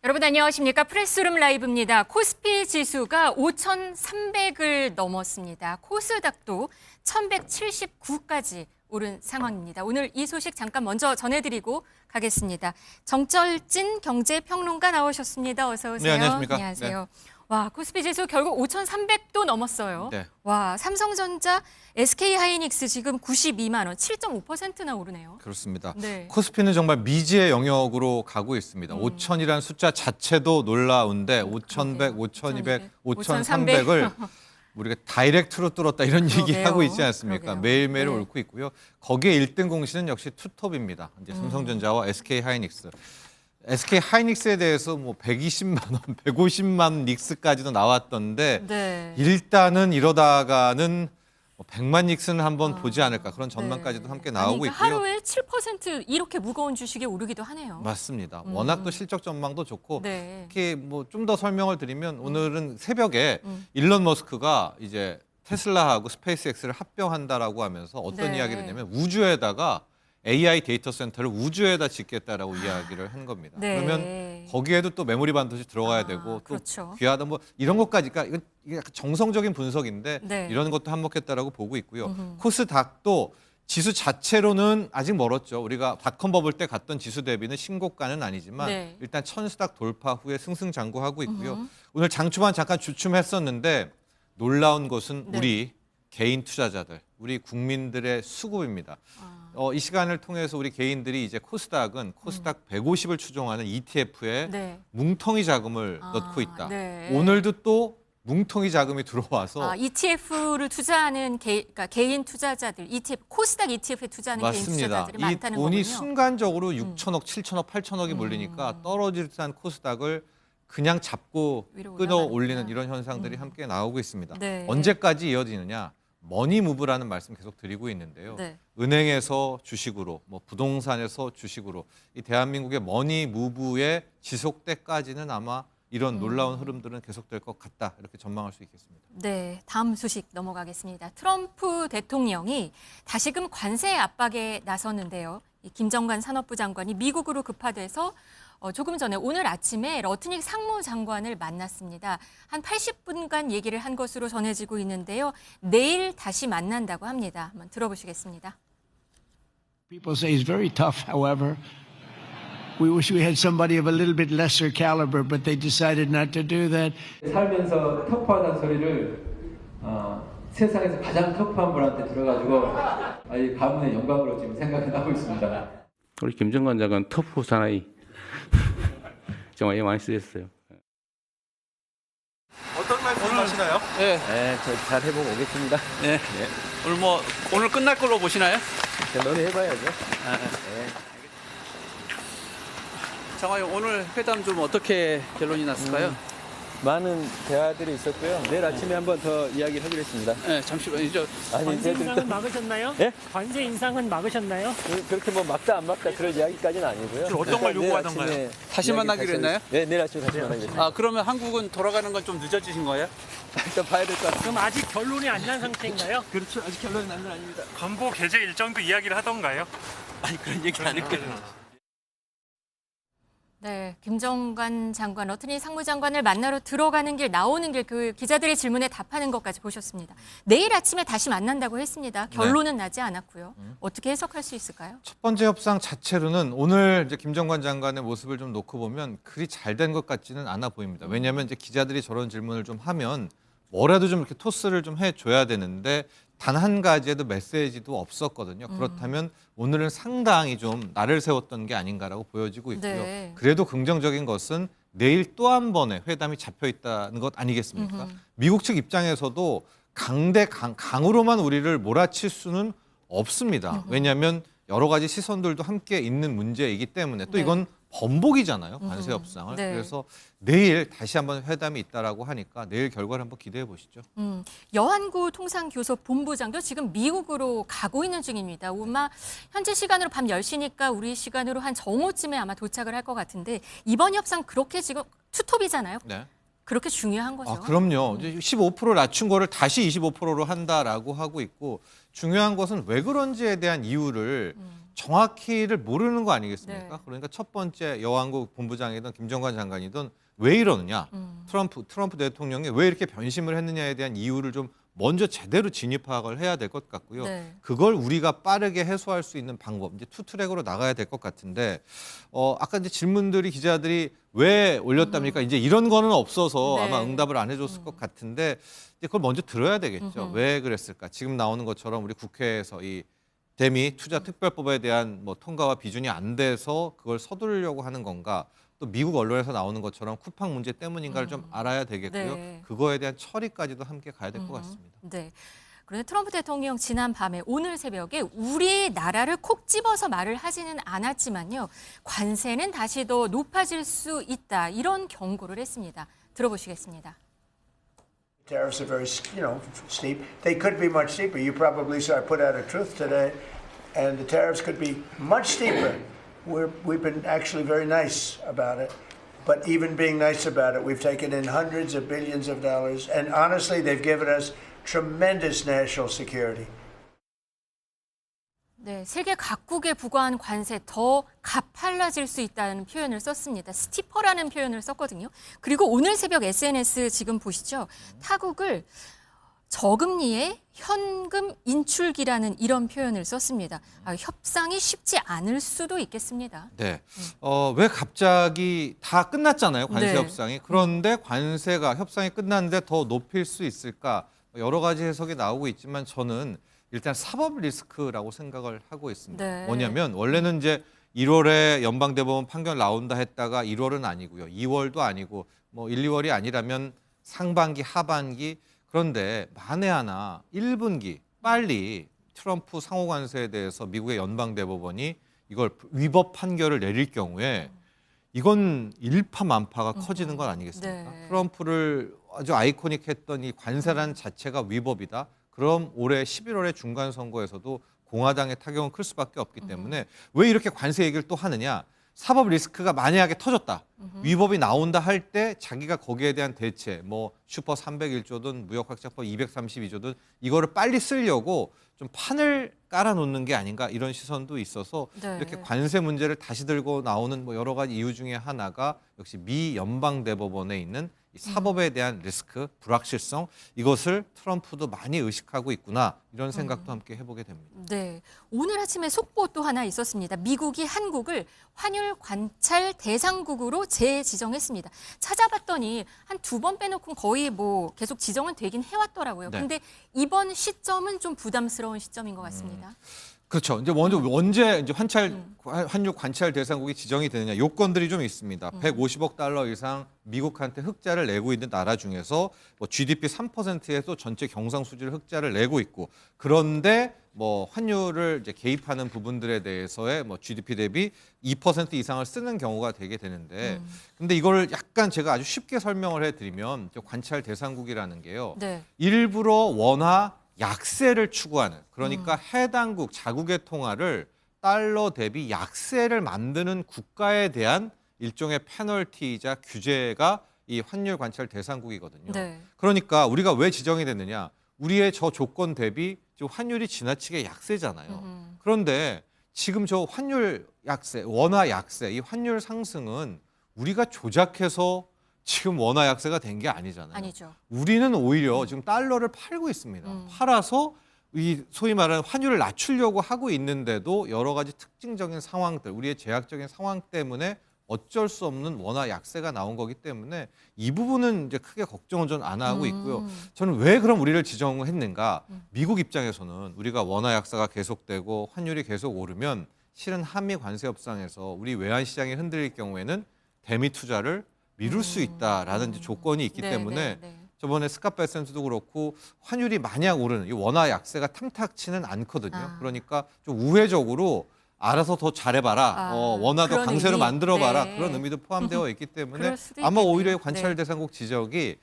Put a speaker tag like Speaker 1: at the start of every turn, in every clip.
Speaker 1: 여러분 안녕하십니까? 프레스룸 라이브입니다. 코스피 지수가 5,300을 넘었습니다. 코스닥도 1,179까지 오른 상황입니다. 오늘 이 소식 잠깐 먼저 전해드리고 가겠습니다. 정철진 경제평론가 나오셨습니다. 어서 오세요.
Speaker 2: 네, 안녕하십니까?
Speaker 1: 안녕하세요. 와, 코스피 지수 결국 5,300도 넘었어요.
Speaker 2: 네.
Speaker 1: 와, 삼성전자, SK하이닉스 지금 92만 원, 7.5%나 오르네요.
Speaker 2: 그렇습니다.
Speaker 1: 네.
Speaker 2: 코스피는 정말 미지의 영역으로 가고 있습니다. 5천이라는 숫자 자체도 놀라운데 5,100, 5,200, 5,300을 우리가 다이렉트로 뚫었다 이런 얘기하고 있지 않습니까?
Speaker 1: 그러게요.
Speaker 2: 매일매일
Speaker 1: 네.
Speaker 2: 옳고 있고요. 거기에 1등 공신은 역시 투톱입니다. 이제 삼성전자와 SK하이닉스. SK하이닉스에 대해서 뭐 120만 원, 150만 닉스까지도 나왔던데
Speaker 1: 네.
Speaker 2: 일단은 이러다가는 100만 닉스는 한번 보지 않을까 그런 전망까지도 함께 나오고
Speaker 1: 그러니까
Speaker 2: 있고요.
Speaker 1: 하루에 7% 이렇게 무거운 주식이 오르기도 하네요.
Speaker 2: 맞습니다. 워낙 또 실적 전망도 좋고
Speaker 1: 네.
Speaker 2: 특히 뭐 좀 더 설명을 드리면 오늘은 새벽에 일론 머스크가 이제 테슬라하고 스페이스X를 합병한다라고 하면서 어떤
Speaker 1: 네.
Speaker 2: 이야기를 했냐면 우주에다가 AI 데이터 센터를 우주에다 짓겠다라고 이야기를 한 겁니다.
Speaker 1: 네.
Speaker 2: 그러면 거기에도 또 메모리 반도체 들어가야 되고 또
Speaker 1: 그렇죠.
Speaker 2: 귀하다 뭐 이런 것까지 그러니까 이게 약간 정성적인 분석인데
Speaker 1: 네.
Speaker 2: 이런 것도 한몫했다라고 보고 있고요. 코스닥도 지수 자체로는 아직 멀었죠. 우리가 닷컴 버블 때 갔던 지수 대비는 신고가는 아니지만
Speaker 1: 네.
Speaker 2: 일단 천수닥 돌파 후에 승승장구하고 있고요. 오늘 장 초반 잠깐 주춤했었는데 놀라운 것은
Speaker 1: 네.
Speaker 2: 우리 개인 투자자들, 우리 국민들의 수급입니다. 이 시간을 통해서 우리 개인들이 이제 코스닥은 코스닥 150을 추종하는 ETF에
Speaker 1: 네.
Speaker 2: 뭉텅이 자금을 넣고 있다.
Speaker 1: 네.
Speaker 2: 오늘도 또 뭉텅이 자금이 들어와서
Speaker 1: ETF를 투자하는 그러니까 개인 투자자들, ETF 코스닥 ETF에 투자하는 개인
Speaker 2: 맞습니다.
Speaker 1: 투자자들이
Speaker 2: 이
Speaker 1: 많다는
Speaker 2: 돈이
Speaker 1: 거군요.
Speaker 2: 순간적으로 6천억, 7천억, 8천억이 몰리니까 떨어질 듯한 코스닥을 그냥 잡고
Speaker 1: 위로
Speaker 2: 끌어올리는
Speaker 1: 올라가는구나.
Speaker 2: 이런 현상들이 함께 나오고 있습니다.
Speaker 1: 네.
Speaker 2: 언제까지 이어지느냐? 머니 무브라는 말씀 계속 드리고 있는데요.
Speaker 1: 네.
Speaker 2: 은행에서 주식으로, 뭐 부동산에서 주식으로 이 대한민국의 머니 무브의 지속 때까지는 아마 이런 놀라운 흐름들은 계속될 것 같다 이렇게 전망할 수 있겠습니다.
Speaker 1: 네, 다음 소식 넘어가겠습니다. 트럼프 대통령이 다시금 관세 압박에 나섰는데요. 이 김정관 산업부 장관이 미국으로 급파돼서 조금 전에 오늘 아침에 러트닉 상무장관을 만났습니다. 한 80분간 얘기를 한 것으로 전해지고 있는데요. 내일 다시 만난다고 합니다. 한번 들어보시겠습니다.
Speaker 3: People say he's very tough, however. We wish we had somebody of a little bit lesser caliber, but they decided not to do that.
Speaker 4: 살면서 터프하다는 소리를 세상에서 가장 터프한 분한테 들어가지고 이 가문의 영광으로 지금 생각을 하고 있습니다.
Speaker 5: 우리 김정관 장관 터프 사나이 정말 예 많이 쓰였어요.
Speaker 6: 어떤 말씀 하시나요?
Speaker 7: 네, 저 잘 해보고 오겠습니다.
Speaker 6: 네. 오늘 끝날 걸로 보시나요?
Speaker 7: 논의해봐야죠.
Speaker 6: 장관님 오늘 회담 좀 어떻게 결론이 났을까요?
Speaker 7: 많은 대화들이 있었고요. 내일 아침에 한번 더 이야기를 하기로 했습니다.
Speaker 6: 네, 잠시만요.
Speaker 7: 아니,
Speaker 8: 관세 인상은 막으셨나요?
Speaker 7: 예?
Speaker 8: 관세 인상은 막으셨나요?
Speaker 7: 그렇게 뭐 막다 안 막다 그런 이야기까지는 아니고요.
Speaker 6: 어떤 걸
Speaker 7: 내일
Speaker 6: 요구하던가요?
Speaker 7: 아침에
Speaker 6: 다시
Speaker 7: 이야기
Speaker 6: 만나기로
Speaker 7: 다시
Speaker 6: 했나요?
Speaker 7: 네, 내일 아침에 다시 만나겠습니다.
Speaker 6: 그러면 한국은 돌아가는 건 좀 늦어지신 거예요?
Speaker 7: 일단 봐야 될 것 같습니다.
Speaker 8: 그럼 아직 결론이 안 난 상태인가요?
Speaker 7: 그렇죠. 아직 결론이 난 건 아닙니다.
Speaker 9: 건보 개제 일정도 이야기를 하던가요?
Speaker 7: 아니, 그런 얘기 안 했거든요.
Speaker 1: 네, 김정관 장관, 러트닉 상무장관을 만나러 들어가는 길, 나오는 길, 그 기자들의 질문에 답하는 것까지 보셨습니다. 내일 아침에 다시 만난다고 했습니다. 결론은 나지 않았고요. 어떻게 해석할 수 있을까요?
Speaker 2: 첫 번째 협상 자체로는 오늘 이제 김정관 장관의 모습을 좀 놓고 보면 그리 잘 된 것 같지는 않아 보입니다. 왜냐하면 이제 기자들이 저런 질문을 좀 하면 뭐라도 좀 이렇게 토스를 좀 해줘야 되는데 단 한 가지에도 메시지도 없었거든요. 그렇다면 오늘은 상당히 좀 날을 세웠던 게 아닌가라고 보여지고 있고요.
Speaker 1: 네.
Speaker 2: 그래도 긍정적인 것은 내일 또 한 번의 회담이 잡혀 있다는 것 아니겠습니까? 미국 측 입장에서도 강으로만 우리를 몰아칠 수는 없습니다. 왜냐하면 여러 가지 시선들도 함께 있는 문제이기 때문에 또
Speaker 1: 네.
Speaker 2: 이건 번복이잖아요. 관세 협상을.
Speaker 1: 네.
Speaker 2: 그래서 내일 다시 한번 회담이 있다라고 하니까 내일 결과를 한번 기대해 보시죠.
Speaker 1: 여한구 통상교섭 본부장도 지금 미국으로 가고 있는 중입니다. 아마 현재 시간으로 밤 10시니까 우리 시간으로 한 정오쯤에 아마 도착을 할 것 같은데 이번 협상 그렇게 지금 투톱이잖아요.
Speaker 2: 네.
Speaker 1: 그렇게 중요한 거죠.
Speaker 2: 아, 그럼요. 이제 15% 낮춘 거를 다시 25%로 한다라고 하고 있고 중요한 것은 왜 그런지에 대한 이유를 정확히를 모르는 거 아니겠습니까?
Speaker 1: 네.
Speaker 2: 그러니까 첫 번째 여왕국 본부장이든 김정관 장관이든 왜 이러느냐? 트럼프 대통령이 왜 이렇게 변심을 했느냐에 대한 이유를 좀 먼저 제대로 진입 파악을 해야 될 것 같고요.
Speaker 1: 네.
Speaker 2: 그걸 우리가 빠르게 해소할 수 있는 방법, 이제 투 트랙으로 나가야 될 것 같은데, 아까 이제 질문들이 기자들이 왜 올렸답니까? 이제 이런 거는 없어서
Speaker 1: 네.
Speaker 2: 아마 응답을 안 해줬을 것 같은데, 이제 그걸 먼저 들어야 되겠죠. 왜 그랬을까? 지금 나오는 것처럼 우리 국회에서 이 대미 투자 특별법에 대한 뭐 통과와 비준이 안 돼서 그걸 서두르려고 하는 건가? 또 미국 언론에서 나오는 것처럼 쿠팡 문제 때문인가를 좀 알아야 되겠고요.
Speaker 1: 네.
Speaker 2: 그거에 대한 처리까지도 함께 가야 될 것 같습니다.
Speaker 1: 네. 그런데 트럼프 대통령 지난 밤에 오늘 새벽에 우리나라를 콕 집어서 말을 하지는 않았지만요. 관세는 다시 더 높아질 수 있다. 이런 경고를 했습니다. 들어보시겠습니다.
Speaker 3: Tariffs are very, steep. They could be much steeper. You probably saw I put out a truth today, and the tariffs could be much steeper. We've been actually very nice about it. But even being nice about it, we've taken in hundreds of billions of dollars, and honestly, they've given us tremendous national security.
Speaker 1: 네, 세계 각국에 부과한 관세 더 가팔라질 수 있다는 표현을 썼습니다. 스티퍼라는 표현을 썼거든요. 그리고 오늘 새벽 SNS 지금 보시죠. 타국을 저금리의 현금 인출기라는 이런 표현을 썼습니다. 협상이 쉽지 않을 수도 있겠습니다.
Speaker 2: 네. 왜 갑자기 다 끝났잖아요. 관세
Speaker 1: 네.
Speaker 2: 협상이. 그런데 관세가 협상이 끝났는데 더 높일 수 있을까? 여러 가지 해석이 나오고 있지만 저는 일단 사법 리스크라고 생각을 하고 있습니다.
Speaker 1: 네.
Speaker 2: 뭐냐면 원래는 이제 1월에 연방대법원 판결 나온다 했다가 1월은 아니고요. 2월도 아니고 뭐 1, 2월이 아니라면 상반기, 하반기. 그런데 만에 하나 1분기 빨리 트럼프 상호관세에 대해서 미국의 연방대법원이 이걸 위법 판결을 내릴 경우에 이건 일파만파가 커지는 건 아니겠습니까?
Speaker 1: 네.
Speaker 2: 트럼프를 아주 아이코닉했던 이 관세란 자체가 위법이다. 그럼 올해 11월에 중간 선거에서도 공화당의 타격은 클 수밖에 없기 때문에 왜 이렇게 관세 얘기를 또 하느냐? 사법 리스크가 만약에 터졌다. 위법이 나온다 할 때 자기가 거기에 대한 대체 뭐 슈퍼 301조든 무역확장법 232조든 이거를 빨리 쓰려고 좀 판을 깔아놓는 게 아닌가 이런 시선도 있어서
Speaker 1: 네.
Speaker 2: 이렇게 관세 문제를 다시 들고 나오는 뭐 여러 가지 이유 중에 하나가 역시 미 연방대법원에 있는 이 사법에 대한 리스크, 불확실성 이것을 트럼프도 많이 의식하고 있구나 이런 생각도 함께 해보게 됩니다.
Speaker 1: 네, 오늘 아침에 속보 또 하나 있었습니다. 미국이 한국을 환율 관찰 대상국으로 재지정했습니다. 찾아봤더니 한 2번 빼놓고 거의 뭐 계속 지정은 되긴 해왔더라고요.
Speaker 2: 네.
Speaker 1: 근데 이번 시점은 좀 부담스러운 시점인 것 같습니다.
Speaker 2: 그렇죠. 이제 먼저 언제 이제 환율 관찰 대상국이 지정이 되느냐 요건들이 좀 있습니다. 150억 달러 이상 미국한테 흑자를 내고 있는 나라 중에서 뭐 GDP 3%에서 전체 경상수지를 흑자를 내고 있고 그런데 뭐 환율을 이제 개입하는 부분들에 대해서의 뭐 GDP 대비 2% 이상을 쓰는 경우가 되게 되는데 근데 이걸 약간 제가 아주 쉽게 설명을 해드리면 관찰 대상국이라는 게요.
Speaker 1: 네.
Speaker 2: 일부러 원화 약세를 추구하는 그러니까 해당국 자국의 통화를 달러 대비 약세를 만드는 국가에 대한 일종의 페널티이자 규제가 이 환율 관찰 대상국이거든요.
Speaker 1: 네.
Speaker 2: 그러니까 우리가 왜 지정이 됐느냐? 우리의 저 조건 대비 지금 환율이 지나치게 약세잖아요. 그런데 지금 저 환율 약세, 원화 약세, 이 환율 상승은 우리가 조작해서 지금 원화 약세가 된 게 아니잖아요.
Speaker 1: 아니죠.
Speaker 2: 우리는 오히려 지금 달러를 팔고 있습니다. 팔아서 이 소위 말하는 환율을 낮추려고 하고 있는데도 여러 가지 특징적인 상황들, 우리의 제약적인 상황 때문에 어쩔 수 없는 원화 약세가 나온 거기 때문에 이 부분은 이제 크게 걱정은 전 안 하고 있고요. 저는 왜 그럼 우리를 지정했는가? 미국 입장에서는 우리가 원화 약세가 계속되고 환율이 계속 오르면 실은 한미 관세 협상에서 우리 외환 시장이 흔들릴 경우에는 대미 투자를 미룰 수 있다라는 이제 조건이 있기
Speaker 1: 네,
Speaker 2: 때문에
Speaker 1: 네, 네.
Speaker 2: 저번에 스캇 베센트도 그렇고 환율이 만약 오르는 이 원화 약세가 탐탁치는 않거든요. 그러니까 좀 우회적으로 알아서 더 잘해봐라. 원화 더
Speaker 1: 그런
Speaker 2: 강세로
Speaker 1: 의미.
Speaker 2: 만들어봐라.
Speaker 1: 네.
Speaker 2: 그런 의미도 포함되어 있기 때문에
Speaker 1: 그럴 수도
Speaker 2: 아마
Speaker 1: 있겠네요.
Speaker 2: 오히려 관찰
Speaker 1: 네.
Speaker 2: 대상국 지적이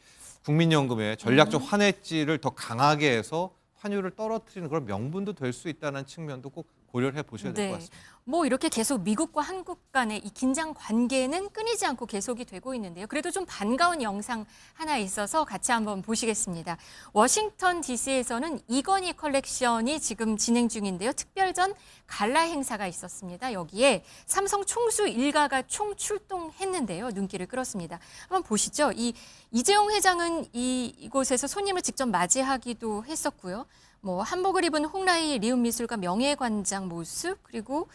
Speaker 2: 국민연금의 전략적 환해지를 더 강하게 해서 환율을 떨어뜨리는 그런 명분도 될 수 있다는 측면도 꼭 고려를 해보셔야 될 것
Speaker 1: 네.
Speaker 2: 같습니다.
Speaker 1: 뭐 이렇게 계속 미국과 한국 간의 이 긴장 관계는 끊이지 않고 계속이 되고 있는데요. 그래도 좀 반가운 영상 하나 있어서 같이 한번 보시겠습니다. 워싱턴 DC에서는 이건희 컬렉션이 지금 진행 중인데요. 특별전 갈라 행사가 있었습니다. 여기에 삼성 총수 일가가 총 출동했는데요. 눈길을 끌었습니다. 한번 보시죠. 이재용 회장은 이곳에서 손님을 직접 맞이하기도 했었고요. 뭐 한복을 입은 홍라희 리움미술과 명예관장 모습, 그리고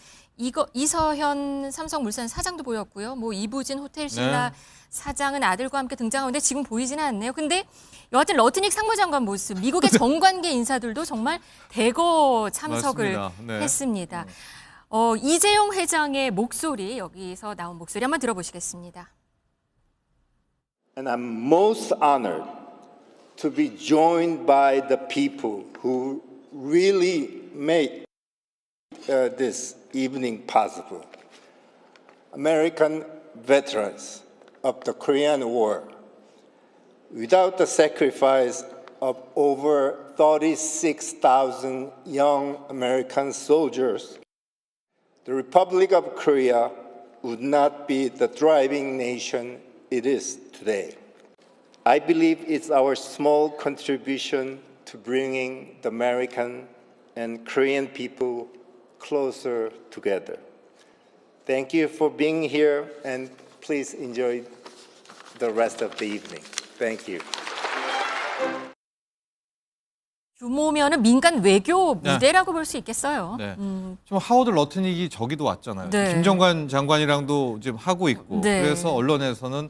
Speaker 1: 이서현 삼성물산 사장도 보였고요. 뭐 이부진 호텔신라
Speaker 2: 네.
Speaker 1: 사장은 아들과 함께 등장하는데 지금 보이지는 않네요. 근데 여하튼 러트닉 상무장관 모습, 미국의 정관계 인사들도 정말 대거 참석을
Speaker 2: 맞습니다. 네.
Speaker 1: 했습니다. 이재용 회장의 목소리, 여기서 나온 목소리 한번 들어보시겠습니다.
Speaker 10: And I'm most honored to be joined by the people who really made this evening possible. American veterans of the Korean War. Without the sacrifice of over 36,000 young American soldiers, the Republic of Korea would not be the thriving nation it is today. I believe it's our small contribution to bringing the American and Korean people closer together. Thank you for being here, and please enjoy the rest of the evening. Thank you.
Speaker 1: 규모면은 민간 외교 무대라고 볼 수 있겠어요.
Speaker 2: 네. 지금 하워드 러트닉이 저기도 왔잖아요.
Speaker 1: 네.
Speaker 2: 김정관 장관이랑도 지금 하고 있고
Speaker 1: 네.
Speaker 2: 그래서 언론에서는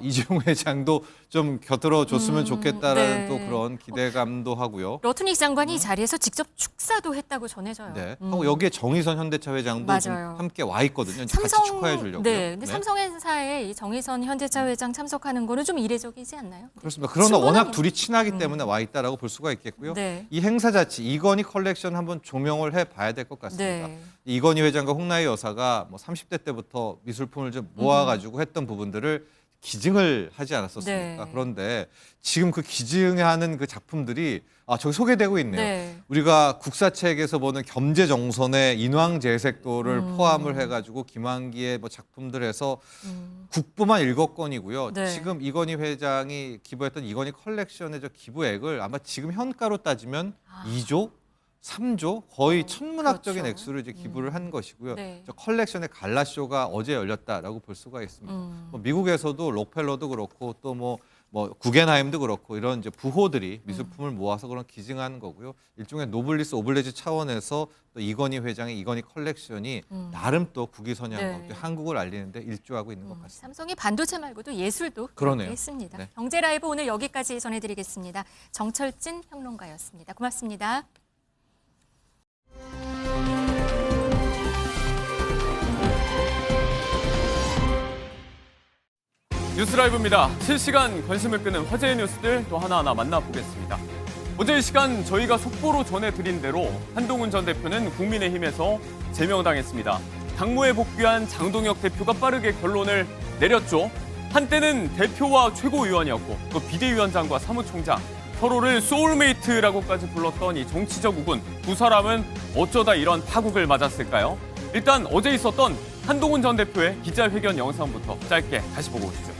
Speaker 2: 이재용 회장도 좀 곁들어 줬으면 좋겠다라는
Speaker 1: 네.
Speaker 2: 또 그런 기대감도 하고요.
Speaker 1: 러트닉 장관이 이 자리에서 직접 축사도 했다고 전해져요.
Speaker 2: 네. 하고 여기에 정의선 현대차 회장도
Speaker 1: 맞아요.
Speaker 2: 좀 함께 와 있거든요. 같이 축하해 주려고요.
Speaker 1: 네, 근데 삼성 행사에 이 정의선 현대차 회장 참석하는 거는 좀 이례적이지 않나요?
Speaker 2: 그렇습니다. 그러나 워낙 둘이 친하기 때문에 와 있다라고 볼 수가 있겠고요.
Speaker 1: 네.
Speaker 2: 이 행사 자체 이건희 컬렉션 한번 조명을 해봐야 될 것 같습니다.
Speaker 1: 네.
Speaker 2: 이건희 회장과 홍라희 여사가 뭐 30대 때부터 미술품을 좀 모아가지고 했던 부분들을 기증을 하지 않았었습니까?
Speaker 1: 네.
Speaker 2: 그런데 지금 그 기증하는 그 작품들이 저기 소개되고 있네요.
Speaker 1: 네.
Speaker 2: 우리가 국사책에서 보는 겸재정선의 인왕재색도를 포함을 해가지고 김환기의 뭐 작품들에서 국부만 7건이고요.
Speaker 1: 네.
Speaker 2: 지금 이건희 회장이 기부했던 이건희 컬렉션의 저 기부액을 아마 지금 현가로 따지면 2조? 3조 거의 천문학적인
Speaker 1: 그렇죠.
Speaker 2: 액수를 이제 기부를 한 것이고요.
Speaker 1: 네.
Speaker 2: 저 컬렉션의 갈라쇼가 어제 열렸다라고 볼 수가 있습니다. 뭐 미국에서도 록펠러도 그렇고 또 뭐 구겐하임도 그렇고 이런 이제 부호들이 미술품을 모아서 그런 기증하는 거고요. 일종의 노블리스 오블레지 차원에서 또 이건희 회장의 이건희 컬렉션이 나름 또 국위선양과
Speaker 1: 네.
Speaker 2: 한국을 알리는데 일조하고 있는 것 같습니다.
Speaker 1: 삼성이 반도체 말고도 예술도
Speaker 2: 그러네요.
Speaker 1: 했습니다.
Speaker 2: 네.
Speaker 1: 경제라이브 오늘 여기까지 전해드리겠습니다. 정철진 평론가였습니다. 고맙습니다.
Speaker 11: 뉴스라이브입니다. 실시간 관심을 끄는 화제의 뉴스들 또 하나하나 만나보겠습니다. 어제 이 시간 저희가 속보로 전해드린 대로 한동훈 전 대표는 국민의힘에서 제명당했습니다. 당무에 복귀한 장동혁 대표가 빠르게 결론을 내렸죠. 한때는 대표와 최고위원이었고 또 비대위원장과 사무총장, 서로를 소울메이트라고까지 불렀던 이 정치적 우군, 두 사람은 어쩌다 이런 파국을 맞았을까요? 일단 어제 있었던 한동훈 전 대표의 기자회견 영상부터 짧게 다시 보고 오시죠.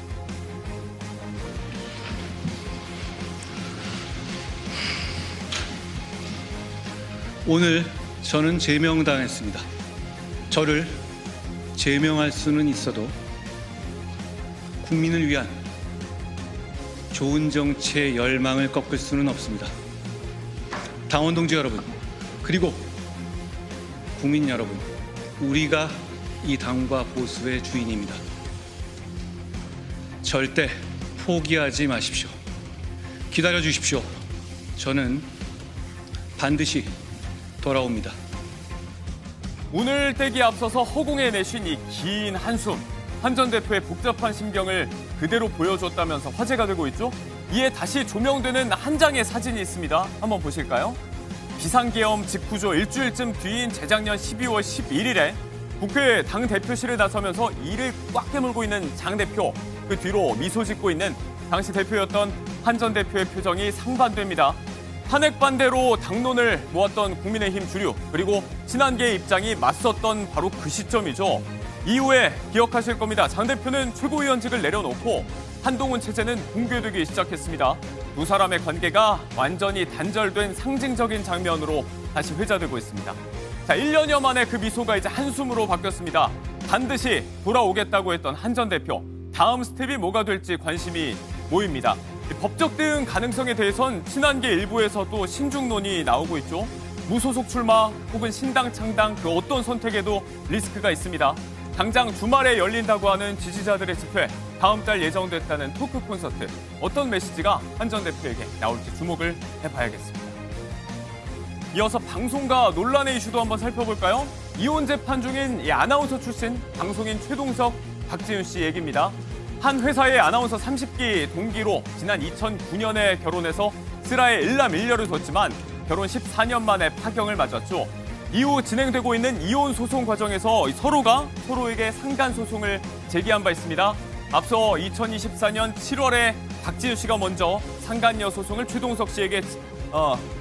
Speaker 12: 오늘 저는 제명당했습니다. 저를 제명할 수는 있어도 국민을 위한 좋은 정치의 열망을 꺾을 수는 없습니다. 당원 동지 여러분, 그리고 국민 여러분, 우리가 이 당과 보수의 주인입니다. 절대 포기하지 마십시오. 기다려 주십시오. 저는 반드시 돌아옵니다.
Speaker 11: 오늘 떼기 앞서서 허공에 내신 이 긴 한숨. 한 전 대표의 복잡한 심경을 그대로 보여줬다면서 화제가 되고 있죠. 이에 다시 조명되는 한 장의 사진이 있습니다. 한번 보실까요? 비상계엄 직후조 일주일쯤 뒤인 재작년 12월 11일에 국회 당대표실에 나서면서 이를 꽉 깨물고 있는 장 대표. 그 뒤로 미소 짓고 있는 당시 대표였던 한 전 대표의 표정이 상반됩니다. 탄핵 반대로 당론을 모았던 국민의힘 주류, 그리고 친한계의 입장이 맞섰던 바로 그 시점이죠. 이후에 기억하실 겁니다. 장 대표는 최고위원직을 내려놓고 한동훈 체제는 붕괴되기 시작했습니다. 두 사람의 관계가 완전히 단절된 상징적인 장면으로 다시 회자되고 있습니다. 자, 1년여 만에 그 미소가 이제 한숨으로 바뀌었습니다. 반드시 돌아오겠다고 했던 한 전 대표. 다음 스텝이 뭐가 될지 관심이 모입니다. 법적 대응 가능성에 대해선 친한계 일부에서도 신중론이 나오고 있죠. 무소속 출마 혹은 신당 창당 그 어떤 선택에도 리스크가 있습니다. 당장 주말에 열린다고 하는 지지자들의 집회, 다음 달 예정됐다는 토크 콘서트. 어떤 메시지가 한 전 대표에게 나올지 주목을 해봐야겠습니다. 이어서 방송가 논란의 이슈도 한번 살펴볼까요? 이혼 재판 중인 이 아나운서 출신 방송인 최동석, 박지윤 씨 얘기입니다. 한 회사의 아나운서 30기 동기로 지난 2009년에 결혼해서 슬하에 일남일녀를 뒀지만 결혼 14년 만에 파경을 맞았죠. 이후 진행되고 있는 이혼 소송 과정에서 서로가 서로에게 상간 소송을 제기한 바 있습니다. 앞서 2024년 7월에 박지윤 씨가 먼저 상간녀 소송을 최동석 씨에게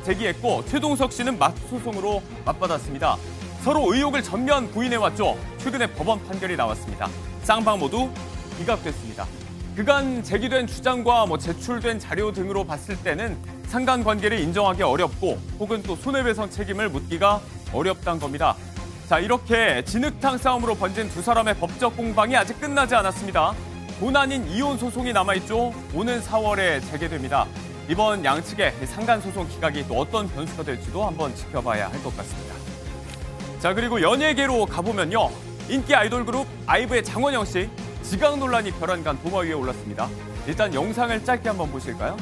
Speaker 11: 제기했고 최동석 씨는 맞소송으로 맞받았습니다. 서로 의혹을 전면 부인해왔죠. 최근에 법원 판결이 나왔습니다. 쌍방 모두 기각됐습니다. 그간 제기된 주장과 제출된 자료 등으로 봤을 때는 상간관계를 인정하기 어렵고 혹은 또 손해배상 책임을 묻기가 어렵다는 겁니다. 자, 이렇게 진흙탕 싸움으로 번진 두 사람의 법적 공방이 아직 끝나지 않았습니다. 돈 아닌 이혼 소송이 남아있죠. 오는 4월에 재개됩니다. 이번 양측의 상간소송 기각이 또 어떤 변수가 될지도 한번 지켜봐야 할 것 같습니다. 자, 그리고 연예계로 가보면요. 인기 아이돌 그룹 아이브의 장원영 씨 지각 논란이 벼랑간 도마 위에 올랐습니다. 일단 영상을 짧게 한번 보실까요?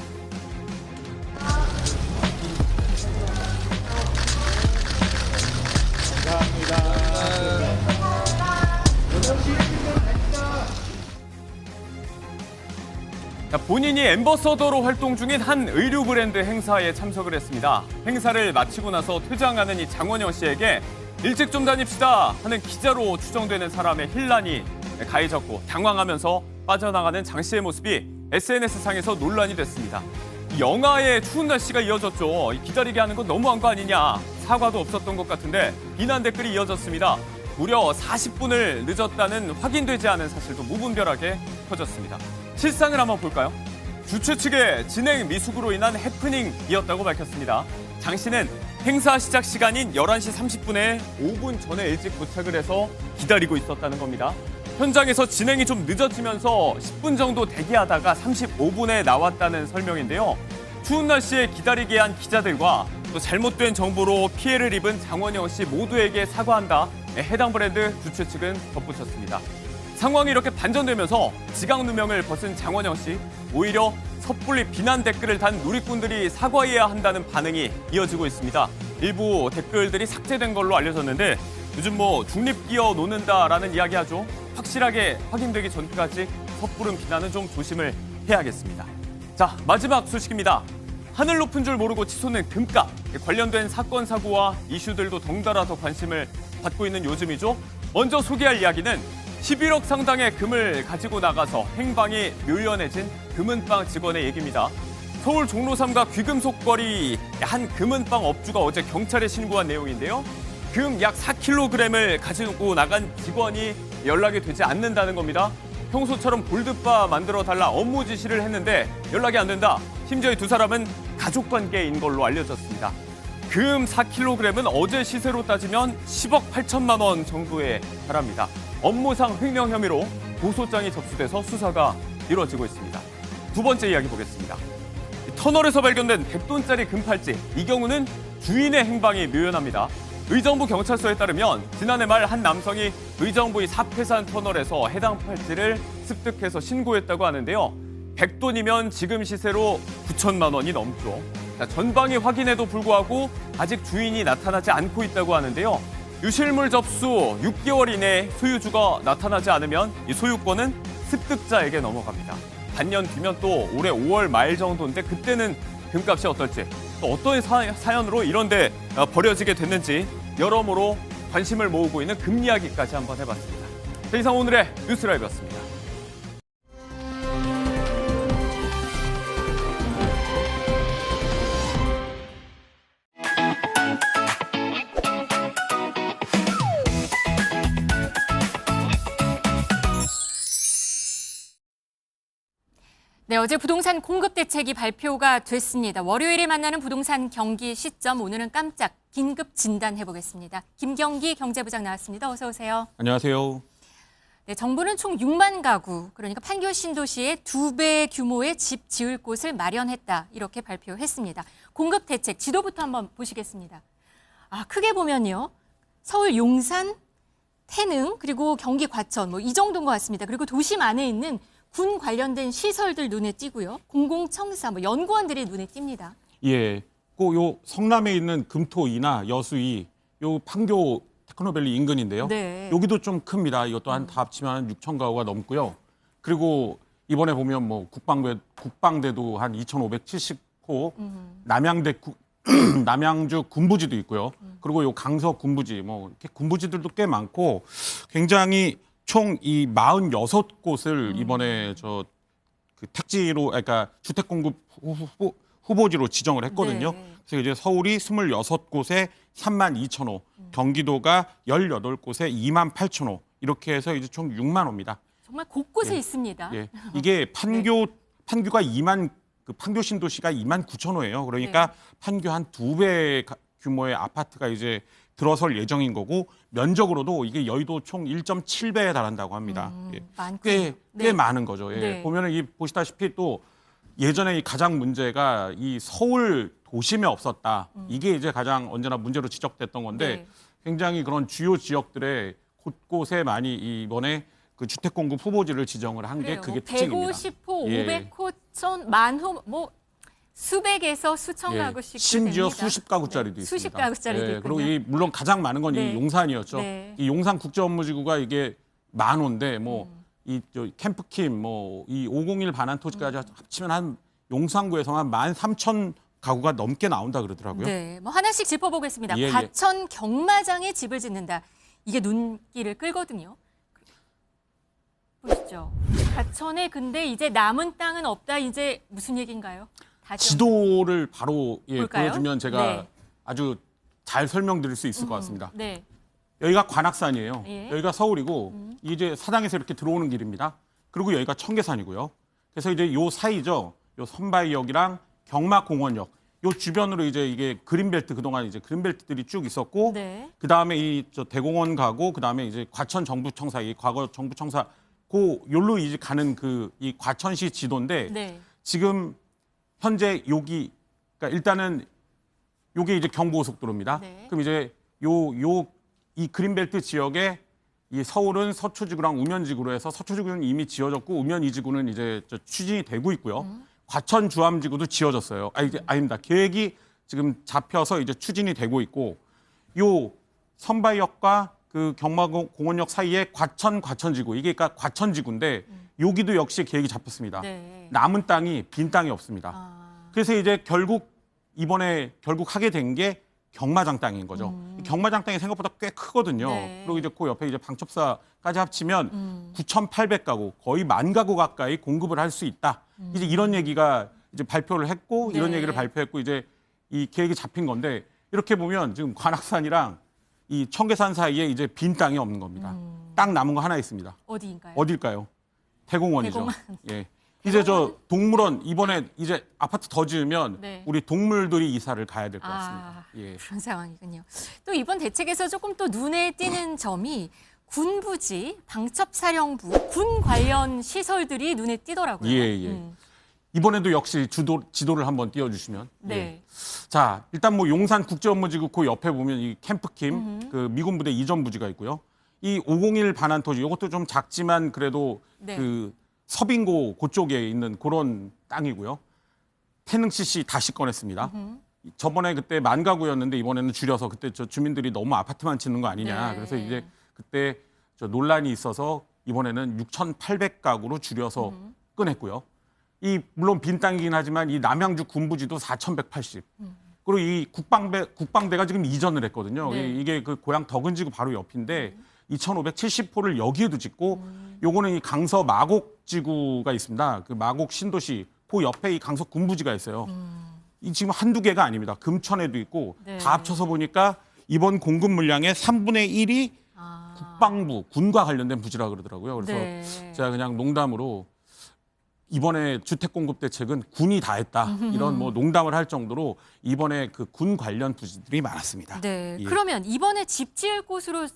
Speaker 11: 자, 본인이 앰버서더로 활동 중인 한 의류 브랜드 행사에 참석을 했습니다. 행사를 마치고 나서 퇴장하는 이 장원영 씨에게 일찍 좀 다닙시다 하는 기자로 추정되는 사람의 힐난이 가해졌고 당황하면서 빠져나가는 장 씨의 모습이 SNS상에서 논란이 됐습니다. 영하의 추운 날씨가 이어졌죠. 기다리게 하는 건 너무한 거 아니냐. 사과도 없었던 것 같은데 비난 댓글이 이어졌습니다. 무려 40분을 늦었다는 확인되지 않은 사실도 무분별하게 퍼졌습니다. 실상을 한번 볼까요? 주최 측의 진행 미숙으로 인한 해프닝이었다고 밝혔습니다. 장 씨는 행사 시작 시간인 11시 30분에 5분 전에 일찍 도착을 해서 기다리고 있었다는 겁니다. 현장에서 진행이 좀 늦어지면서 10분 정도 대기하다가 35분에 나왔다는 설명인데요. 추운 날씨에 기다리게 한 기자들과 또 잘못된 정보로 피해를 입은 장원영 씨 모두에게 사과한다. 해당 브랜드 주최 측은 덧붙였습니다. 상황이 이렇게 반전되면서 지각 누명을 벗은 장원영 씨, 오히려 섣불리 비난 댓글을 단 누리꾼들이 사과해야 한다는 반응이 이어지고 있습니다. 일부 댓글들이 삭제된 걸로 알려졌는데 요즘 중립기어 놓는다라는 이야기하죠. 확실하게 확인되기 전까지 섣부른 비난은 좀 조심을 해야겠습니다. 자, 마지막 소식입니다. 하늘 높은 줄 모르고 치솟는 금값. 관련된 사건, 사고와 이슈들도 덩달아 더 관심을 받고 있는 요즘이죠. 먼저 소개할 이야기는 11억 상당의 금을 가지고 나가서 행방이 묘연해진 금은방 직원의 얘기입니다. 서울 종로3가 귀금속거리 한 금은방 업주가 어제 경찰에 신고한 내용인데요. 금 약 4kg을 가지고 나간 직원이 연락이 되지 않는다는 겁니다. 평소처럼 골드바 만들어달라 업무 지시를 했는데 연락이 안 된다. 심지어 이 두 사람은 가족관계인 걸로 알려졌습니다. 금 4kg은 어제 시세로 따지면 10억 8천만 원 정도에 달합니다. 업무상 횡령 혐의로 고소장이 접수돼서 수사가 이루어지고 있습니다. 두 번째 이야기 보겠습니다. 터널에서 발견된 100돈짜리 금팔찌. 이 경우는 주인의 행방이 묘연합니다. 의정부 경찰서에 따르면 지난해 말 한 남성이 의정부의 사패산 터널에서 해당 팔찌를 습득해서 신고했다고 하는데요. 100돈이면 지금 시세로 9천만 원이 넘죠. 자, 전방위 확인에도 불구하고 아직 주인이 나타나지 않고 있다고 하는데요. 유실물 접수 6개월 이내에 소유주가 나타나지 않으면 이 소유권은 습득자에게 넘어갑니다. 반년 뒤면 또 올해 5월 말 정도인데 그때는 금값이 어떨지 또 어떤 사연으로 이런데 버려지게 됐는지 여러모로 관심을 모으고 있는 금 이야기까지 한번 해봤습니다. 자, 이상 오늘의 뉴스라이브였습니다.
Speaker 1: 어제 부동산 공급 대책이 발표가 됐습니다. 월요일에 만나는 부동산 경기 시점, 오늘은 깜짝 긴급 진단해 보겠습니다. 김경기 경제부장 나왔습니다. 어서 오세요.
Speaker 11: 안녕하세요.
Speaker 1: 네, 정부는 총 6만 가구, 그러니까 판교 신도시의 2배 규모의 집 지을 곳을 마련했다, 이렇게 발표했습니다. 공급 대책 지도부터 한번 보시겠습니다. 크게 보면요, 서울 용산, 태릉, 그리고 경기 과천, 뭐 이 정도인 것 같습니다. 그리고 도심 안에 있는 군 관련된 시설들 눈에 띄고요. 공공청사, 뭐 연구원들이 눈에 띕니다.
Speaker 13: 예, 꼭 요 성남에 있는 금토이나 여수이, 요 판교 테크노밸리 인근인데요.
Speaker 1: 네.
Speaker 13: 여기도 좀 큽니다. 이것도 한 다 합치면 6천 가구가 넘고요. 그리고 이번에 보면 뭐 국방대도 한 2,570호, 남양주 군부지도 있고요. 그리고 요 강서 군부지, 뭐 이렇게 군부지들도 꽤 많고, 굉장히 총 이 46곳을 이번에 그 택지로, 그러니까 주택 공급 후보지로 지정을 했거든요.
Speaker 1: 네.
Speaker 13: 그래서 이제 서울이 26곳에 32,000호, 경기도가 18곳에 28,000호, 이렇게 해서 이제 총 6만 호입니다.
Speaker 1: 정말 곳곳에
Speaker 13: 예.
Speaker 1: 있습니다.
Speaker 13: 예. 이게 판교가 판교 신도시가 29,000호예요. 그러니까 판교 한 2배 규모의 아파트가 이제 들어설 예정인 거고, 면적으로도 이게 여의도 총 1.7배에 달한다고 합니다. 예. 꽤 많은 거죠. 예.
Speaker 1: 네.
Speaker 13: 보면은 보시다시피 또 예전에 이 가장 문제가 이 서울 도심에 없었다. 이게 이제 가장 언제나 문제로 지적됐던 건데,
Speaker 1: 네.
Speaker 13: 굉장히 그런 주요 지역들의 곳곳에 많이 이번에 그 주택 공급 후보지를 지정을 한 게 그게 특징입니다.
Speaker 1: 150호,
Speaker 13: 예.
Speaker 1: 500호, 1000만호, 뭐 수백에서 수천
Speaker 13: 예.
Speaker 1: 가구씩
Speaker 13: 심지어
Speaker 1: 됩니다.
Speaker 13: 수십 가구짜리도
Speaker 1: 네.
Speaker 13: 있습니다.
Speaker 1: 수십 가구짜리도
Speaker 13: 예.
Speaker 1: 있군요.
Speaker 13: 그리고 물론 가장 많은 건
Speaker 1: 네.
Speaker 13: 이 용산이었죠.
Speaker 1: 네.
Speaker 13: 이 용산 국제업무지구가 이게 10,000호인데 저 캠프킴 이 501 반환 토지까지 합치면 한 용산구에서만 13,000 가구가 넘게 나온다 그러더라고요.
Speaker 1: 네, 뭐 하나씩 짚어보겠습니다.
Speaker 13: 예, 예.
Speaker 1: 과천 경마장에 집을 짓는다. 이게 눈길을 끌거든요. 보시죠. 과천에 근데 이제 남은 땅은 없다. 이제 무슨 얘기인가요?
Speaker 13: 지도를 바로
Speaker 1: 볼까요?
Speaker 13: 보여주면 제가
Speaker 1: 네.
Speaker 13: 아주 잘 설명드릴 수 있을 것 같습니다.
Speaker 1: 네.
Speaker 13: 여기가 관악산이에요.
Speaker 1: 예.
Speaker 13: 여기가 서울이고 이제 사당에서 이렇게 들어오는 길입니다. 그리고 여기가 청계산이고요. 그래서 이제 요 사이죠. 요 선바이역이랑 경마공원역 요 주변으로 이제 이게 그린벨트, 그동안 이제 그린벨트들이 쭉 있었고,
Speaker 1: 네.
Speaker 13: 그 다음에 대공원 가고, 그 다음에 이제 과천 정부청사, 이 과거 정부청사 요로 이제 가는 이 과천시 지도인데,
Speaker 1: 네.
Speaker 13: 지금 현재 그러니까 일단은 요게 이제 경부고속도로입니다.
Speaker 1: 네.
Speaker 13: 그럼 이제 이 그린벨트 지역에 이 서울은 서초지구랑 우면지구로 해서, 서초지구는 이미 지어졌고 우면 2지구는 이제 추진이 되고 있고요. 과천 주암지구도 지어졌어요. 아닙니다. 계획이 지금 잡혀서 이제 추진이 되고 있고, 요 선바이역과 그 경마공원역 사이에 과천지구, 이게 그러니까 과천지구인데 여기도 역시 계획이 잡혔습니다.
Speaker 1: 네.
Speaker 13: 남은 땅이 빈 땅이 없습니다. 그래서 이제 이번에 결국 하게 된 게 경마장 땅인 거죠. 이 경마장 땅이 생각보다 꽤 크거든요.
Speaker 1: 네.
Speaker 13: 그리고 이제 그 옆에 이제 방첩사까지 합치면 9,800가구, 거의 10,000가구 가까이 공급을 할 수 있다. 이제 이런 얘기가 이제 발표를 했고, 이런
Speaker 1: 네.
Speaker 13: 얘기를 발표했고, 이제 이 계획이 잡힌 건데, 이렇게 보면 지금 관악산이랑 이 청계산 사이에 이제 빈 땅이 없는 겁니다. 땅 남은 거 하나 있습니다.
Speaker 1: 어디인가요?
Speaker 13: 어딜까요? 대공원이죠.
Speaker 1: 대공원.
Speaker 13: 예. 이제 동물원 이번에 이제 아파트 더 지으면
Speaker 1: 네.
Speaker 13: 우리 동물들이 이사를 가야 될 것 같습니다. 예.
Speaker 1: 그런 상황이군요. 또 이번 대책에서 조금 또 눈에 띄는 점이 군부지, 방첩사령부, 군 관련 시설들이 눈에 띄더라고요.
Speaker 13: 예. 이번에도 역시 지도를 한번 띄워주시면.
Speaker 1: 네.
Speaker 13: 예. 자, 일단 용산 국제업무지구 그 옆에 보면 이 캠프킴, 그 미군 부대 이전 부지가 있고요. 이 501 반환 토지, 이것도 좀 작지만 그래도
Speaker 1: 네.
Speaker 13: 그 서빙고 그쪽에 있는 그런 땅이고요. 태릉 CC 다시 꺼냈습니다. 저번에 그때 10,000가구였는데 이번에는 줄여서, 그때 주민들이 너무 아파트만 짓는 거 아니냐.
Speaker 1: 네.
Speaker 13: 그래서 이제 그때 논란이 있어서 이번에는 6,800가구로 줄여서 꺼냈고요. 물론 빈 땅이긴 하지만 이 남양주 군부지도 4,180. 그리고 이 국방대가 지금 이전을 했거든요.
Speaker 1: 네.
Speaker 13: 이게 그 고향 덕은지구 바로 옆인데 2,570호를 여기에도 짓고, 요거는 이 강서 마곡지구가 있습니다. 그 마곡 신도시 그 옆에 이 강서 군부지가 있어요. 이 지금 한두 개가 아닙니다. 금천에도 있고,
Speaker 1: 네.
Speaker 13: 다 합쳐서 보니까 이번 공급 물량의 3분의 1이 국방부, 군과 관련된 부지라 그러더라고요. 그래서
Speaker 1: 네.
Speaker 13: 제가 그냥 농담으로 이번에 주택 공급 대책은 군이 다 했다. 이런 뭐 농담을 할 정도로 이번에 그 군 관련 부지들이 많았습니다.
Speaker 1: 네.
Speaker 13: 예.
Speaker 1: 그러면 이번에 집 지을 곳으로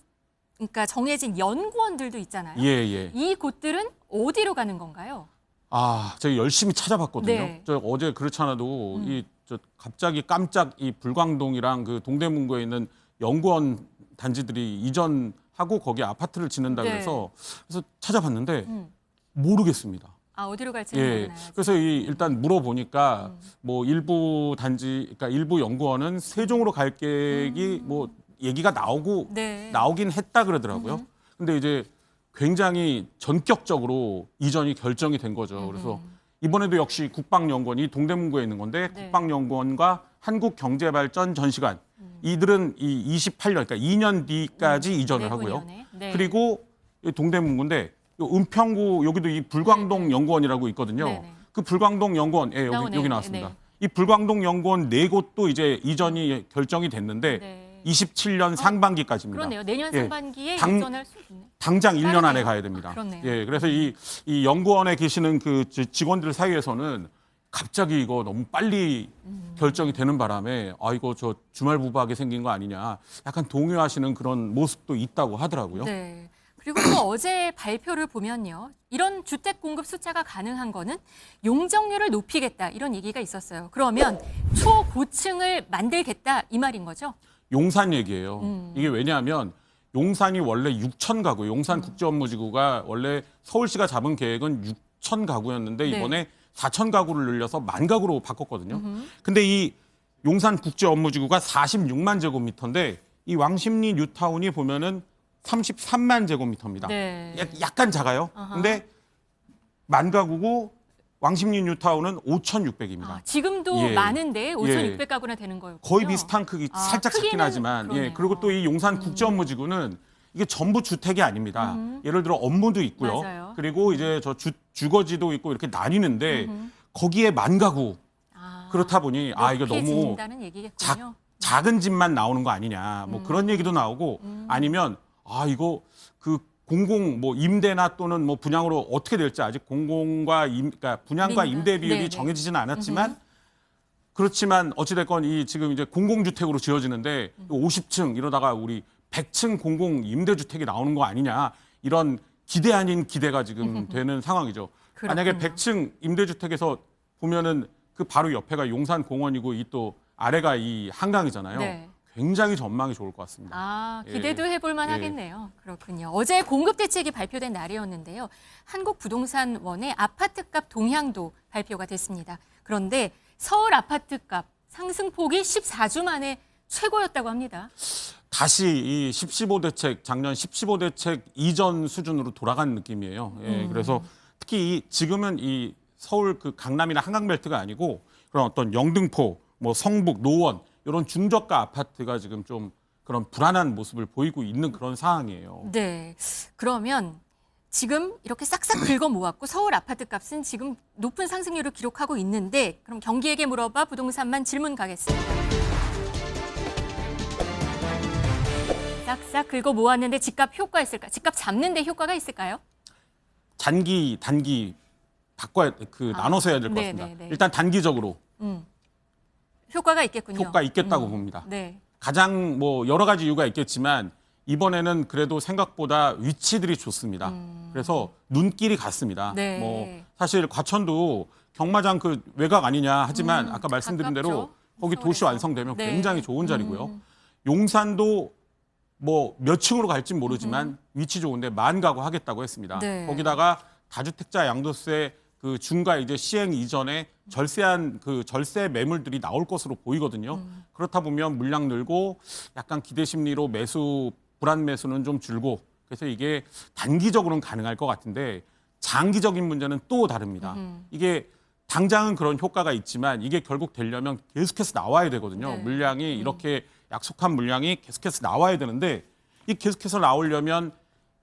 Speaker 1: 그러니까 정해진 연구원들도 있잖아요.
Speaker 13: 예, 예.
Speaker 1: 이 곳들은 어디로 가는 건가요?
Speaker 13: 아, 제가 열심히 찾아봤거든요.
Speaker 1: 네.
Speaker 13: 저 어제 그렇지 않아도 저 갑자기 깜짝 이 불광동이랑 그 동대문구에 있는 연구원 단지들이 이전하고 거기 아파트를 짓는다
Speaker 1: 네.
Speaker 13: 그래서 찾아봤는데 모르겠습니다.
Speaker 1: 아, 어디로 갈지는
Speaker 13: 예.
Speaker 1: 모르나요?
Speaker 13: 그래서 일단 물어보니까 뭐 일부 단지, 그러니까 일부 연구원은 세종으로 갈 계획이 뭐 얘기가
Speaker 1: 네.
Speaker 13: 나오긴 했다 그러더라고요. 근데 이제 굉장히 전격적으로 이전이 결정이 된 거죠. 그래서 이번에도 역시 국방연구원이 동대문구에 있는 건데
Speaker 1: 네.
Speaker 13: 국방연구원과 한국경제발전전시관 이들은 이 28년, 그러니까 2년 뒤까지 이전을 하고요.
Speaker 1: 내후년에. 네.
Speaker 13: 그리고 이 동대문구인데 요 은평구 여기도 이 불광동 연구원이라고 있거든요.
Speaker 1: 네네.
Speaker 13: 그 불광동 연구원, 예,
Speaker 1: 나오네요.
Speaker 13: 여기 나왔습니다.
Speaker 1: 네.
Speaker 13: 이 불광동 연구원 4곳도 이제 이전이 결정이 됐는데
Speaker 1: 네.
Speaker 13: 27년 상반기까지입니다.
Speaker 1: 그러네요. 내년
Speaker 13: 예.
Speaker 1: 상반기에
Speaker 13: 당-
Speaker 1: 이전할 수 있네.
Speaker 13: 당장 1년 안에
Speaker 1: 빠르네요.
Speaker 13: 가야 됩니다.
Speaker 1: 그렇네요.
Speaker 13: 예, 그래서 이 연구원에 계시는 그 직원들 사이에서는 갑자기 이거 너무 빨리 결정이 되는 바람에 아 이거 저 주말 부부하게 생긴 거 아니냐 약간 동요하시는 그런 모습도 있다고 하더라고요.
Speaker 1: 네. 그리고 또 어제 발표를 보면요. 이런 주택 공급 숫자가 가능한 거는 용적률을 높이겠다 이런 얘기가 있었어요. 그러면 초고층을 만들겠다 이 말인 거죠?
Speaker 13: 용산 얘기예요. 이게 왜냐하면 용산이 원래 6천 가구, 용산 국제업무지구가 원래 서울시가 잡은 계획은 6천 가구였는데
Speaker 1: 네.
Speaker 13: 이번에 4천 가구를 늘려서 1만 가구로 바꿨거든요. 근데 이 용산 국제업무지구가 46만 제곱미터인데 이 왕십리 뉴타운이 보면은 33만 제곱미터입니다.
Speaker 1: 네.
Speaker 13: 약간 작아요. 근데 1만 가구고 왕십리 뉴타운은 5,600입니다.
Speaker 1: 아, 지금도
Speaker 13: 예.
Speaker 1: 많은데 5,600가구나 되는 거였군요.
Speaker 13: 거의 비슷한 크기,
Speaker 1: 아,
Speaker 13: 살짝 작긴
Speaker 1: 크기는
Speaker 13: 하지만,
Speaker 1: 그러네요.
Speaker 13: 예. 그리고 또 이 용산 국제업무지구는 이게 전부 주택이 아닙니다. 예를 들어 업무도 있고요.
Speaker 1: 맞아요.
Speaker 13: 그리고 이제 저 주거지도 있고 이렇게 나뉘는데 거기에 1만 가구.
Speaker 1: 아,
Speaker 13: 그렇다 보니 아 이거 너무
Speaker 1: 높여진다는 얘기겠군요.
Speaker 13: 작은 집만 나오는 거 아니냐. 뭐 그런 얘기도 나오고 아니면 아 이거 그 공공 뭐 임대나 또는 뭐 분양으로 어떻게 될지 아직 공공과 그러니까 분양과 임대 비율이
Speaker 1: 네네.
Speaker 13: 정해지지는 않았지만 그렇지만 어찌됐건 이 지금 이제 공공주택으로 지어지는데 50층 이러다가 우리 100층 공공 임대주택이 나오는 거 아니냐 이런 기대 아닌 기대가 지금 되는 상황이죠. 만약에
Speaker 1: 그렇군요.
Speaker 13: 100층 임대주택에서 보면은 그 바로 옆에가 용산공원이고 이 또 아래가 이 한강이잖아요.
Speaker 1: 네.
Speaker 13: 굉장히 전망이 좋을 것 같습니다.
Speaker 1: 아,
Speaker 13: 예.
Speaker 1: 기대도 해볼만
Speaker 13: 예.
Speaker 1: 하겠네요. 그렇군요. 어제 공급 대책이 발표된 날이었는데요. 한국부동산원의 아파트값 동향도 발표가 됐습니다. 그런데 서울 아파트값 상승폭이 14주 만에 최고였다고 합니다.
Speaker 13: 다시 이 10.15대책, 작년 10.15대책 이전 수준으로 돌아간 느낌이에요. 예, 그래서 특히 지금은 이 서울 그 강남이나 한강벨트가 아니고 그런 어떤 영등포, 뭐 성북, 노원 이런 중저가 아파트가 지금 좀 그런 불안한 모습을 보이고 있는 그런 상황이에요.
Speaker 1: 네. 그러면 지금 이렇게 싹싹 긁어 모았고 서울 아파트 값은 지금 높은 상승률을 기록하고 있는데 그럼 경기에게 물어봐 부동산만 질문 가겠습니다. 싹싹 긁어 모았는데 집값 효과 있을까? 집값 잡는 데 효과가 있을까요?
Speaker 13: 단기, 단기 바꿔야 나눠서 해야 될 것
Speaker 1: 네,
Speaker 13: 같습니다.
Speaker 1: 네, 네.
Speaker 13: 일단 단기적으로
Speaker 1: 효과가 있겠군요.
Speaker 13: 효과 있겠다고 봅니다.
Speaker 1: 네.
Speaker 13: 가장 뭐 여러 가지 이유가 있겠지만 이번에는 그래도 생각보다 위치들이 좋습니다. 그래서 눈길이 갔습니다.
Speaker 1: 네.
Speaker 13: 뭐 사실 과천도 경마장 그 외곽 아니냐 하지만 아까 말씀드린 대로
Speaker 1: 가깝죠.
Speaker 13: 거기 도시
Speaker 1: 서울에서.
Speaker 13: 완성되면
Speaker 1: 네.
Speaker 13: 굉장히 좋은 자리고요. 용산도 뭐 몇 층으로 갈진 모르지만 위치 좋은데 1만 가구 하겠다고 했습니다.
Speaker 1: 네.
Speaker 13: 거기다가 다주택자 양도세 그 중과 이제 시행 이전에 절세한 그 절세 매물들이 나올 것으로 보이거든요. 그렇다 보면 물량 늘고 약간 기대 심리로 매수 불안 매수는 좀 줄고 그래서 이게 단기적으로는 가능할 것 같은데 장기적인 문제는 또 다릅니다. 이게 당장은 그런 효과가 있지만 이게 결국 되려면 계속해서 나와야 되거든요.
Speaker 1: 네.
Speaker 13: 물량이 이렇게 약속한 물량이 계속해서 나와야 되는데 이 계속해서 나오려면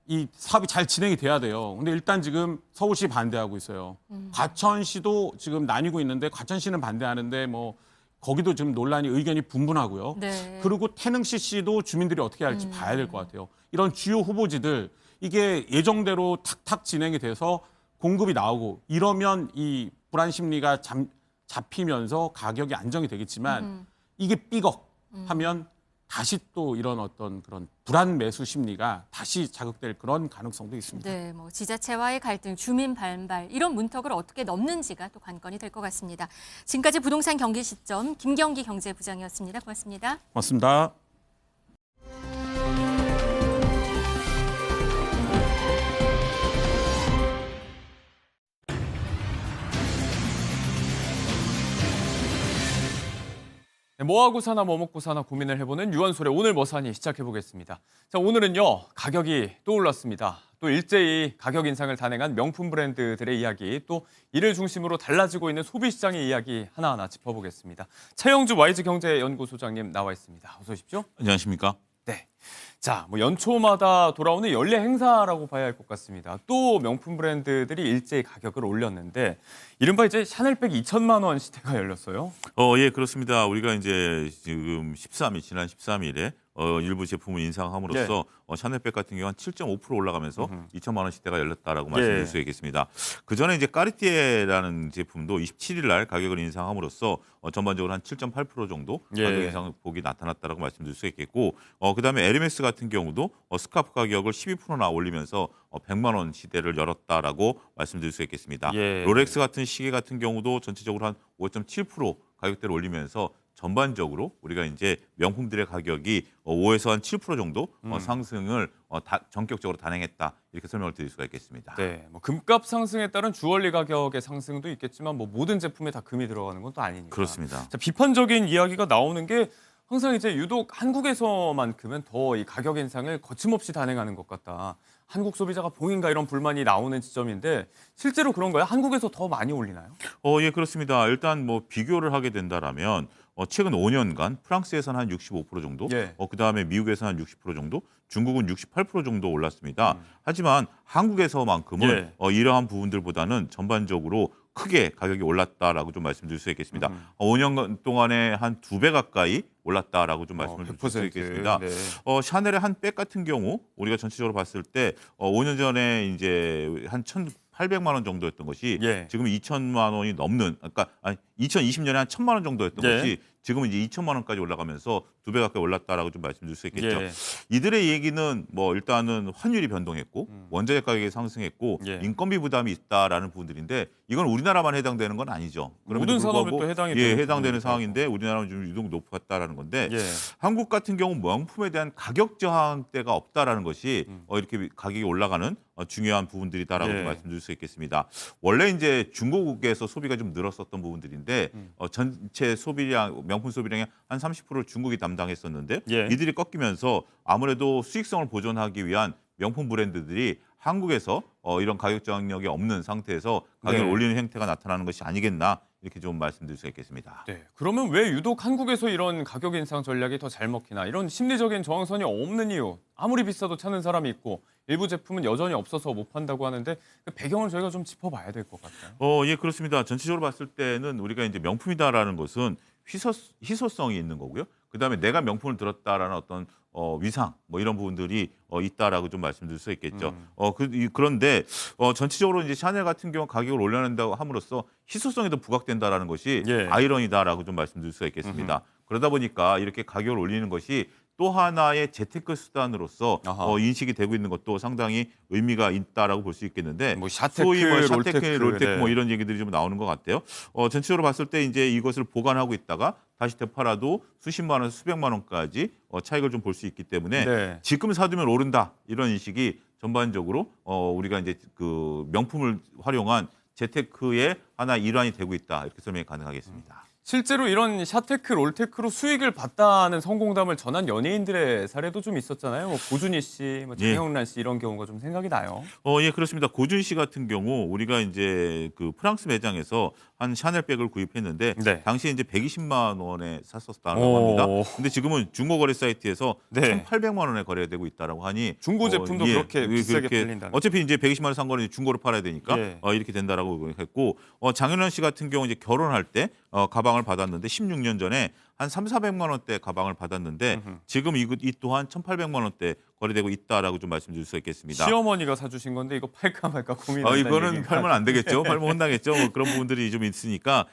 Speaker 13: 이 사업이 잘 진행이 돼야 돼요. 근데 일단 지금 서울시 반대하고 있어요. 과천시도 지금 나뉘고 있는데 과천시는 반대하는데 뭐 거기도 지금 논란이 의견이 분분하고요.
Speaker 1: 네.
Speaker 13: 그리고 태릉시도 주민들이 어떻게 할지 봐야 될 것 같아요. 이런 주요 후보지들 이게 예정대로 탁탁 진행이 돼서 공급이 나오고 이러면 이 불안 심리가 잡히면서 가격이 안정이 되겠지만 이게 삐걱하면 다시 또 이런 어떤 그런 불안 매수 심리가 다시 자극될 그런 가능성도 있습니다.
Speaker 1: 네, 뭐 지자체와의 갈등, 주민 반발 이런 문턱을 어떻게 넘는지가 또 관건이 될 것 같습니다. 지금까지 부동산 경기 시점 김경기 경제부장이었습니다. 고맙습니다.
Speaker 13: 고맙습니다.
Speaker 11: 뭐 하고 사나 뭐 먹고 사나 고민을 해보는 유한솔의 오늘 뭐 사니 시작해보겠습니다. 자, 오늘은요, 가격이 또 올랐습니다. 또 일제히 가격 인상을 단행한 명품 브랜드들의 이야기, 또 이를 중심으로 달라지고 있는 소비 시장의 이야기 하나하나 짚어보겠습니다. 차영주 YG경제연구소장님 나와 있습니다. 어서 오십시오.
Speaker 14: 안녕하십니까?
Speaker 11: 네. 자, 뭐 연초마다 돌아오는 연례 행사라고 봐야 할 것 같습니다. 또 명품 브랜드들이 일제히 가격을 올렸는데 이른바 이제 샤넬백 2천만 원 시대가 열렸어요.
Speaker 14: 예, 그렇습니다. 우리가 이제 지금 지난 13일에 일부 제품을 인상함으로써 샤넬백 같은 경우 한 7.5% 올라가면서 2천만 원 시대가 열렸다라고 말씀드릴 수 있겠습니다. 그 전에 이제 까르띠에라는 제품도 27일 날 가격을 인상함으로써 전반적으로 한 7.8% 정도 가격 인상 폭이 나타났다라고 말씀드릴 수 있겠고, 그다음에 에르메스 같은 경우도 스카프 가격을 12%나 올리면서 100만 원 시대를 열었다라고 말씀드릴 수 있겠습니다. 롤렉스 같은 시계 같은 경우도 전체적으로 한 5.7% 가격대를 올리면서 전반적으로 우리가 이제 명품들의 가격이 5에서 한 7% 정도 상승을 전격적으로 단행했다, 이렇게 설명을 드릴 수가 있겠습니다.
Speaker 11: 네, 뭐 금값 상승에 따른 주얼리 가격의 상승도 있겠지만 뭐 모든 제품에 다 금이 들어가는 건 또 아니니까.
Speaker 14: 그렇습니다.
Speaker 11: 자, 비판적인 이야기가 나오는 게 항상 이제 유독 한국에서만큼은 더 이 가격 인상을 거침없이 단행하는 것 같다. 한국 소비자가 봉인가 이런 불만이 나오는 지점인데 실제로 그런 거예요? 한국에서 더 많이 올리나요?
Speaker 14: 예, 그렇습니다. 일단 뭐 비교를 하게 된다라면 최근 5년간 프랑스에서는 한 65% 정도, 그다음에 미국에서는 한 60% 정도, 중국은 68% 정도 올랐습니다. 하지만 한국에서만큼은 이러한 부분들보다는 전반적으로 크게 가격이 올랐다라고 좀 말씀드릴 수 있겠습니다. 5년 동안에 한 2배 가까이 올랐다라고 좀 말씀을 드릴 수 있겠습니다.
Speaker 11: 네.
Speaker 14: 샤넬의 한 백 같은 경우 우리가 전체적으로 봤을 때 5년 전에 이제 한 1,800만 원 정도였던 것이 지금 2천만 원이 넘는, 그러니까 2020년에 한 1,000만 원 정도였던 것이 지금은 이제 2천만 원까지 올라가면서 2배 가까이 올랐다라고 좀 말씀드릴 수 있겠죠. 이들의 얘기는 뭐 일단은 환율이 변동했고 원자재 가격이 상승했고 인건비 부담이 있다라는 부분들인데 이건 우리나라만 해당되는 건 아니죠.
Speaker 11: 모든 산업에 또 해당이 되는
Speaker 14: 해당되는 상황인데 우리나라는 좀 유독 높았다라는 건데 한국 같은 경우 명품에 대한 가격 저항대가 없다라는 것이 이렇게 가격이 올라가는 중요한 부분들이다라고 말씀드릴 수 있겠습니다. 원래 이제 중국에서 소비가 좀 늘었었던 부분들인데 전체 소비량, 명품 소비량의 한 30%를 중국이 담당했었는데 이들이 꺾이면서 아무래도 수익성을 보존하기 위한 명품 브랜드들이 한국에서 이런 가격 저항력이 없는 상태에서 가격을 올리는 행태가 나타나는 것이 아니겠나, 이렇게 좀 말씀드릴 수 있겠습니다.
Speaker 11: 네, 그러면 왜 유독 한국에서 이런 가격 인상 전략이 더 잘 먹히나? 이런 심리적인 저항선이 없는 이유, 아무리 비싸도 찾는 사람이 있고 일부 제품은 여전히 없어서 못 판다고 하는데 그 배경을 저희가 좀 짚어봐야 될 것 같아요.
Speaker 14: 예, 그렇습니다. 전체적으로 봤을 때는 우리가 이제 명품이다라는 것은 희소성이 있는 거고요. 그다음에 내가 명품을 들었다라는 어떤 위상, 뭐 이런 부분들이 있다라고 좀 말씀드릴 수 있겠죠. 그런데 전체적으로 이제 샤넬 같은 경우 가격을 올려낸다고 함으로써 희소성이 더 부각된다라는 것이 아이러니다라고 좀 말씀드릴 수가 있겠습니다. 그러다 보니까 이렇게 가격을 올리는 것이 또 하나의 재테크 수단으로서 인식이 되고 있는 것도 상당히 의미가 있다라고 볼 수 있겠는데,
Speaker 11: 뭐 샤테크,
Speaker 14: 소위 뭐 샤테크,
Speaker 11: 롤테크,
Speaker 14: 롤테크 뭐 이런 얘기들이 좀 나오는 것 같아요. 전체적으로 봤을 때 이제 이것을 보관하고 있다가 다시 되팔아도 수십만 원, 수백만 원까지 차익을 좀 볼 수 있기 때문에 지금 사두면 오른다, 이런 인식이 전반적으로 우리가 이제 그 명품을 활용한 재테크의 하나 일환이 되고 있다, 이렇게 설명이 가능하겠습니다.
Speaker 11: 실제로 이런 샤테크, 롤테크로 수익을 봤다는 성공담을 전한 연예인들의 사례도 좀 있었잖아요. 뭐 고준희 씨, 뭐 장영란 씨 이런 경우가 좀 생각이 나요.
Speaker 14: 예, 그렇습니다. 고준희 씨 같은 경우 우리가 이제 그 프랑스 매장에서 한 샤넬백을 구입했는데 당시에 이제 120만 원에 샀었다고 합니다. 근데 지금은 중고 거래 사이트에서 1,800만 원에 거래되고 있다라고 하니
Speaker 11: 중고 제품도 그렇게 비싸게 팔린다.
Speaker 14: 어차피 이제 120만 원 산 거는 중고로 팔아야 되니까 이렇게 된다라고 했고, 장윤환 씨 같은 경우 이제 결혼할 때 가방 가방을 받았는데 16년 전에 한 3,400만 원대 가방을 받았는데 지금 이 또한 1,800만 원대 거래되고 있다라고 좀 말씀드릴 수 있겠습니다.
Speaker 11: 시어머니가 사주신 건데 이거 팔까 말까 고민한다는
Speaker 14: 이거는
Speaker 11: 얘기가.
Speaker 14: 팔면 안 되겠죠. 팔면 혼나겠죠. 뭐 그런 부분들이 좀 있으니까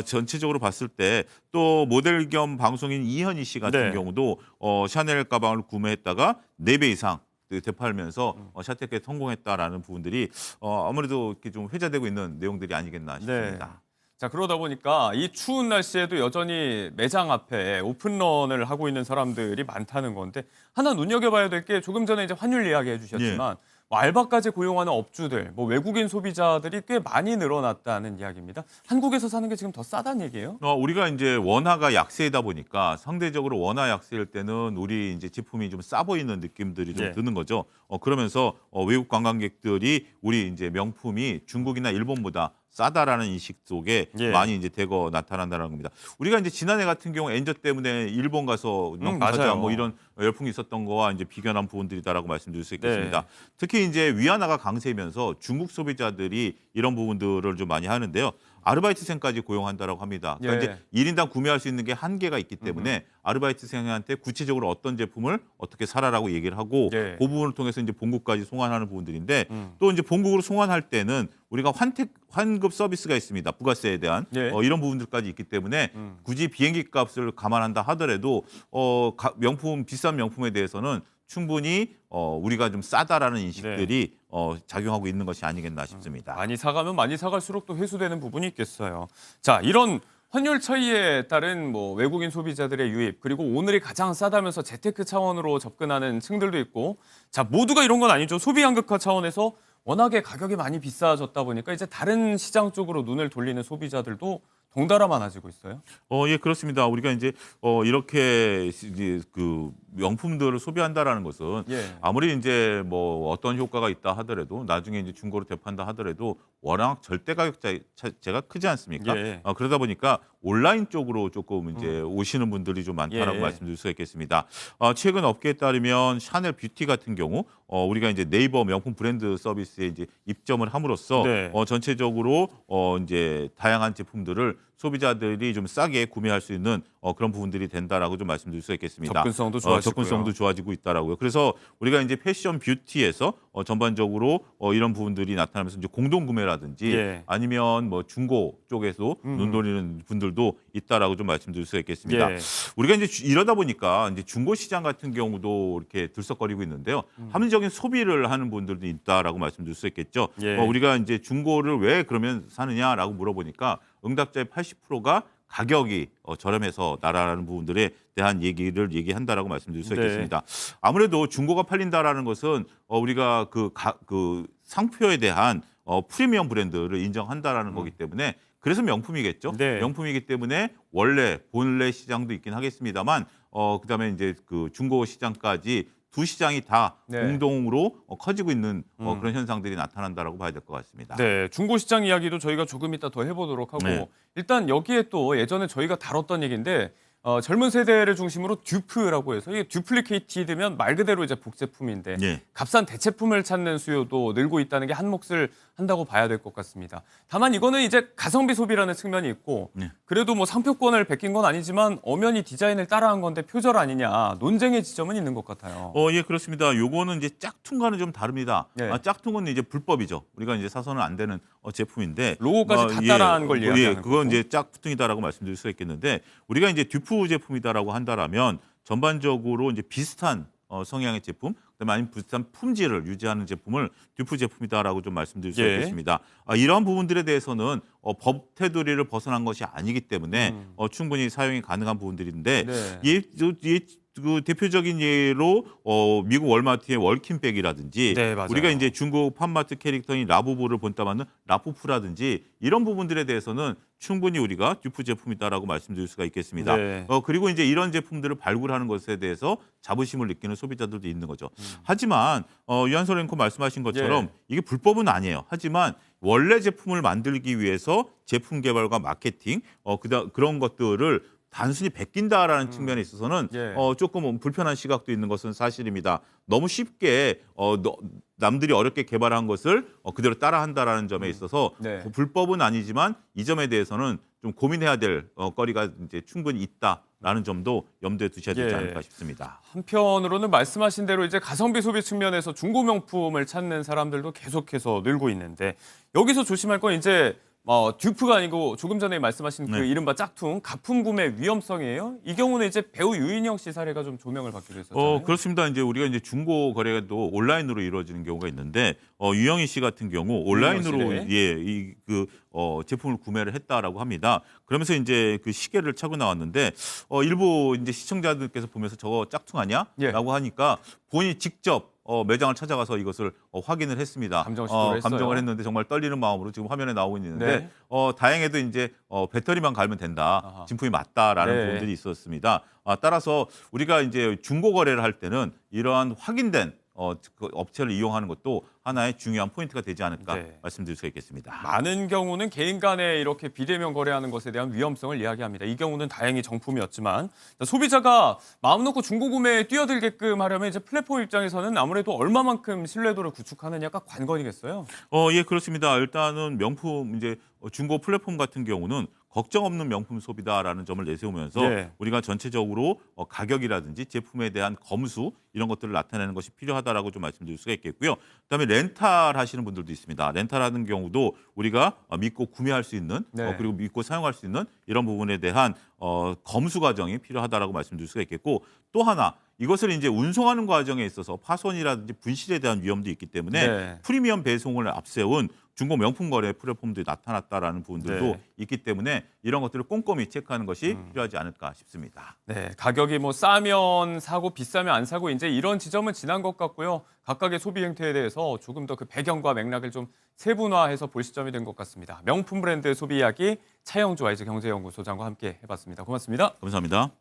Speaker 14: 전체적으로 봤을 때 또 모델 겸 방송인 이현희 씨 같은
Speaker 11: 네.
Speaker 14: 경우도 샤넬 가방을 구매했다가 4배 이상 되팔면서 샤테크에 성공했다라는 부분들이 아무래도 이렇게 좀 회자되고 있는 내용들이 아니겠나 싶습니다.
Speaker 11: 네. 자, 그러다 보니까 이 추운 날씨에도 여전히 매장 앞에 오픈런을 하고 있는 사람들이 많다는 건데 하나 눈여겨봐야 될 게 조금 전에 이제 환율 이야기해 주셨지만 뭐 알바까지 고용하는 업주들, 뭐 외국인 소비자들이 꽤 많이 늘어났다는 이야기입니다. 한국에서 사는 게 지금 더 싸다는 얘기예요?
Speaker 14: 우리가 이제 원화가 약세이다 보니까 상대적으로 원화 약세일 때는 우리 이제 제품이 좀 싸 보이는 느낌들이 좀 드는 거죠. 그러면서 외국 관광객들이 우리 이제 명품이 중국이나 일본보다 싸다라는 인식 속에 많이 이제 대거 나타난다는 겁니다. 우리가 이제 지난해 같은 경우 엔저 때문에 일본 가서 명품 사자 뭐 이런 열풍이 있었던 거와 이제 비견한 부분들이다라고 말씀드릴 수 있겠습니다. 특히 이제 위안화가 강세면서 중국 소비자들이 이런 부분들을 좀 많이 하는데요. 아르바이트생까지 고용한다라고 합니다. 그러니까 이제 1인당 구매할 수 있는 게 한계가 있기 때문에 아르바이트생한테 구체적으로 어떤 제품을 어떻게 사라라고 얘기를 하고 그 부분을 통해서 이제 본국까지 송환하는 부분들인데 또 이제 본국으로 송환할 때는 우리가 환급 서비스가 있습니다. 부가세에 대한 이런 부분들까지 있기 때문에 굳이 비행기 값을 감안한다 하더라도 명품 비싼 명품에 대해서는 충분히 우리가 좀 싸다라는 인식들이 작용하고 있는 것이 아니겠나 싶습니다.
Speaker 11: 많이 사가면 많이 사갈수록 또 회수되는 부분이 있겠어요. 자, 이런 환율 차이에 따른 뭐 외국인 소비자들의 유입 그리고 오늘이 가장 싸다면서 재테크 차원으로 접근하는 층들도 있고 자 모두가 이런 건 아니죠. 소비 양극화 차원에서 워낙에 가격이 많이 비싸졌다 보니까 이제 다른 시장 쪽으로 눈을 돌리는 소비자들도 덩달아 많아지고 있어요.
Speaker 14: 예, 그렇습니다. 우리가 이제 이렇게 이제 그 명품들을 소비한다라는 것은 아무리 이제 뭐 어떤 효과가 있다 하더라도 나중에 이제 중고로 되판다 하더라도 워낙 절대 가격 차이가 크지 않습니까? 그러다 보니까 온라인 쪽으로 조금 이제 오시는 분들이 좀 많다라고 말씀드릴 수가 있겠습니다. 최근 업계에 따르면 샤넬 뷰티 같은 경우 우리가 이제 네이버 명품 브랜드 서비스에 이제 입점을 함으로써 전체적으로 이제 다양한 제품들을 소비자들이 좀 싸게 구매할 수 있는 그런 부분들이 된다라고 좀 말씀드릴 수 있겠습니다.
Speaker 11: 접근성도 좋아지고요.
Speaker 14: 접근성도 좋아지고 있다라고요. 그래서 우리가 이제 패션 뷰티에서 전반적으로 이런 부분들이 나타나면서 이제 공동 구매라든지 아니면 뭐 중고 쪽에서 눈 돌리는 분들도 있다라고 좀 말씀드릴 수 있겠습니다. 우리가 이제 이러다 보니까 이제 중고 시장 같은 경우도 이렇게 들썩거리고 있는데요. 합리적인 소비를 하는 분들도 있다라고 말씀드릴 수 있겠죠. 우리가 이제 중고를 왜 그러면 사느냐라고 물어보니까 응답자의 80%가 가격이 저렴해서 나라라는 부분들에 대한 얘기를 얘기한다라고 말씀드릴 수 있겠습니다. 아무래도 중고가 팔린다라는 것은 우리가 그 상표에 대한 프리미엄 브랜드를 인정한다라는 거기 때문에 그래서 명품이겠죠. 명품이기 때문에 원래 본래 시장도 있긴 하겠습니다만 그다음에 이제 그 중고 시장까지 두 시장이 다 공동으로 커지고 있는 그런 현상들이 나타난다라고 봐야 될 것 같습니다.
Speaker 11: 네, 중고 시장 이야기도 저희가 조금 이따 더 해보도록 하고 일단 여기에 또 예전에 저희가 다뤘던 얘기인데 젊은 세대를 중심으로 듀프라고 해서 이게 듀플리케이티드면 말 그대로 이제 복제품인데 값싼 대체품을 찾는 수요도 늘고 있다는 게 한 몫을 한다고 봐야 될 것 같습니다. 다만 이거는 이제 가성비 소비라는 측면이 있고 그래도 뭐 상표권을 베낀 건 아니지만 엄연히 디자인을 따라한 건데 표절 아니냐 논쟁의 지점은 있는 것 같아요.
Speaker 14: 예, 그렇습니다. 요거는 이제 짝퉁과는 좀 다릅니다. 짝퉁은 이제 불법이죠. 우리가 이제 사서는 안 되는 제품인데
Speaker 11: 로고까지 다 따라한 걸 이야기하는
Speaker 14: 그건 이제 짝퉁이다라고 말씀드릴 수 있겠는데 우리가 이제 듀프 제품이다라고 한다라면 전반적으로 이제 비슷한 성향의 제품, 그다음에 아니면 비슷한 품질을 유지하는 제품을 듀프 제품이다라고 좀 말씀드릴 수 있겠습니다. 이러한 부분들에 대해서는 법 테두리를 벗어난 것이 아니기 때문에 충분히 사용이 가능한 부분들인데 그 대표적인 예로 미국 월마트의 월킨백이라든지 우리가 이제 중국 팜마트 캐릭터인 라부부를 본따맞는 라푸프라든지 이런 부분들에 대해서는 충분히 우리가 듀프 제품이다라고 말씀드릴 수가 있겠습니다. 그리고 이제 이런 제품들을 발굴하는 것에 대해서 자부심을 느끼는 소비자들도 있는 거죠. 하지만 유한솔 앵커 말씀하신 것처럼 이게 불법은 아니에요. 하지만 원래 제품을 만들기 위해서 제품 개발과 마케팅 그런 것들을 단순히 베낀다라는 측면에 있어서는
Speaker 11: 예.
Speaker 14: 조금 불편한 시각도 있는 것은 사실입니다. 너무 쉽게 남들이 어렵게 개발한 것을 그대로 따라한다라는 점에 있어서
Speaker 11: 네.
Speaker 14: 불법은 아니지만 이 점에 대해서는 좀 고민해야 될 거리가 이제 충분히 있다라는 점도 염두에 두셔야 되지
Speaker 11: 예.
Speaker 14: 않을까 싶습니다.
Speaker 11: 한편으로는 말씀하신 대로 이제 가성비 소비 측면에서 중고 명품을 찾는 사람들도 계속해서 늘고 있는데 여기서 조심할 건 이제 듀프가 아니고 조금 전에 말씀하신 그
Speaker 14: 네.
Speaker 11: 이른바 짝퉁 가품 구매 위험성이에요. 이 경우는 이제 배우 유인영 씨 사례가 좀 조명을 받기도 했었잖아요.
Speaker 14: 그렇습니다. 이제 우리가 이제 중고 거래도 온라인으로 이루어지는 경우가 있는데 유영희 씨 같은 경우 온라인으로
Speaker 11: 유영희
Speaker 14: 제품을 구매를 했다라고 합니다. 그러면서 이제 그 시계를 차고 나왔는데 일부 이제 시청자들께서 보면서 저거 짝퉁 아니야?라고 하니까 본인이 직접 매장을 찾아가서 이것을 확인을 했습니다.
Speaker 11: 감정 시도를 했어요.
Speaker 14: 감정을 했는데 정말 떨리는 마음으로 지금 화면에 나오고 있는데
Speaker 11: 네.
Speaker 14: 다행히도 이제 배터리만 갈면 된다.
Speaker 11: 아하.
Speaker 14: 진품이 맞다라는
Speaker 11: 네.
Speaker 14: 부분들이 있었습니다. 따라서 우리가 이제 중고 거래를 할 때는 이러한 확인된 그 업체를 이용하는 것도 하나의 중요한 포인트가 되지 않을까
Speaker 11: 네.
Speaker 14: 말씀드릴 수 있겠습니다.
Speaker 11: 많은 경우는 개인 간에 이렇게 비대면 거래하는 것에 대한 위험성을 이야기합니다. 이 경우는 다행히 정품이었지만 소비자가 마음 놓고 중고 구매에 뛰어들게끔 하려면 이제 플랫폼 입장에서는 아무래도 얼마만큼 신뢰도를 구축하느냐가 관건이겠어요.
Speaker 14: 예, 그렇습니다. 일단은 명품 이제 중고 플랫폼 같은 경우는 걱정 없는 명품 소비다라는 점을 내세우면서
Speaker 11: 네.
Speaker 14: 우리가 전체적으로 가격이라든지 제품에 대한 검수 이런 것들을 나타내는 것이 필요하다라고 좀 말씀드릴 수가 있겠고요. 그다음에 렌탈 하시는 분들도 있습니다. 렌탈하는 경우도 우리가 믿고 구매할 수 있는
Speaker 11: 네.
Speaker 14: 그리고 믿고 사용할 수 있는 이런 부분에 대한 검수 과정이 필요하다라고 말씀드릴 수가 있겠고 또 하나 이것을 이제 운송하는 과정에 있어서 파손이라든지 분실에 대한 위험도 있기 때문에
Speaker 11: 네.
Speaker 14: 프리미엄 배송을 앞세운 중고 명품 거래 플랫폼들이 나타났다라는 부분들도
Speaker 11: 네.
Speaker 14: 있기 때문에 이런 것들을 꼼꼼히 체크하는 것이 필요하지 않을까 싶습니다.
Speaker 11: 네, 가격이 뭐 싸면 사고 비싸면 안 사고 이제 이런 지점은 지난 것 같고요. 각각의 소비 행태에 대해서 조금 더 그 배경과 맥락을 좀 세분화해서 볼 시점이 된 것 같습니다. 명품 브랜드 소비 이야기 차영주 와이즈 경제연구소장과 함께 해봤습니다. 고맙습니다.
Speaker 14: 감사합니다.